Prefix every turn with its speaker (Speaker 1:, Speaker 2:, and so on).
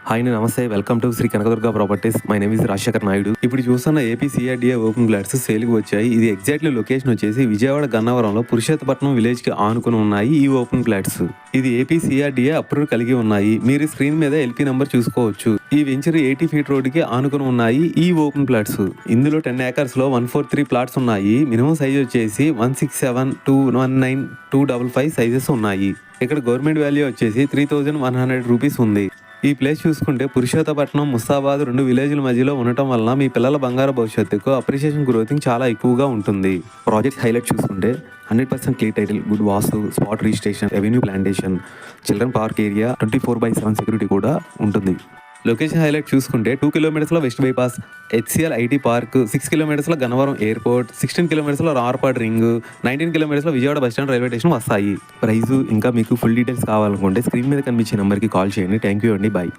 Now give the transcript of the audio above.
Speaker 1: Hi అండి, నమస్తే. Welcome to Sri Kanakadurga properties. My name is Rajasekhar Naidu. ఇప్పుడు చూస్తున్న ఏపీ సిఆర్డీఏ ఓపెన్ ప్లాట్స్ సేల్కి వచ్చాయి. ఇది ఎగ్జాక్ట్లీ లొకేషన్ వచ్చేసి విజయవాడ గన్నవరంలో పురుషోత్తపట్నం విలేజ్ కి ఆనుకుని ఉన్నాయి ఈ ఓపెన్ ప్లాట్స్. ఇది ఏపీ సిఆర్డీఏ అప్రూవల్ కలిగి ఉన్నాయి. మీరు స్క్రీన్ మీద ఎల్పీ నంబర్ చూసుకోవచ్చు. ఈ వెంచర్ 80 ఫీట్ రోడ్ కి ఆనుకుని ఉన్నాయి ఈ ఓపెన్ ప్లాట్స్. ఇందులో 10 acres లో 143 ప్లాట్స్ ఉన్నాయి. మినిమం సైజ్ వచ్చేసి 167, 219, 255 సైజెస్ ఉన్నాయి. ఇక్కడ గవర్నమెంట్ వాల్యూ వచ్చేసి 3100 రూపీస్ ఉంది. ఈ ప్లేస్ చూసుకుంటే పురుషోత్తపట్నం, ముస్తాబాద్ 2 విలేజ్ల మధ్యలో ఉండటం వలన మీ పిల్లల బంగారు భవిష్యత్తుకు అప్రిషియేషన్ గ్రోతింగ్ చాలా ఎక్కువగా ఉంటుంది. ప్రాజెక్ట్ హైలైట్ చూసుకుంటే 100% clear title, good vastu, spot registration, revenue plantation, children park area, 24/7 security కూడా ఉంటుంది. లొకేషన్ హైలైట్ చూసుకుంటే 2 కిలోమీటర్స్లో west bypass, HCL IT park, 6 కిలోమీటర్స్లో గన్నవరం ఎయిర్పోర్ట్, 16 కిలోమీటర్స్లో రార్పాడ్ రింగ్, 19 కిలోమీటర్స్లో విజయవాడ బస్టాండ్ రైల్వే స్టేషన్ వస్తాయి. ప్రైజు ఇంకా మీకు ఫుల్ డీటెయిల్స్ కావాలనుకుంటే స్క్రీన్ మీద కనిపించే నెంబర్కి కాల్ చేయండి. థ్యాంక్ యూ అండి, బాయ్.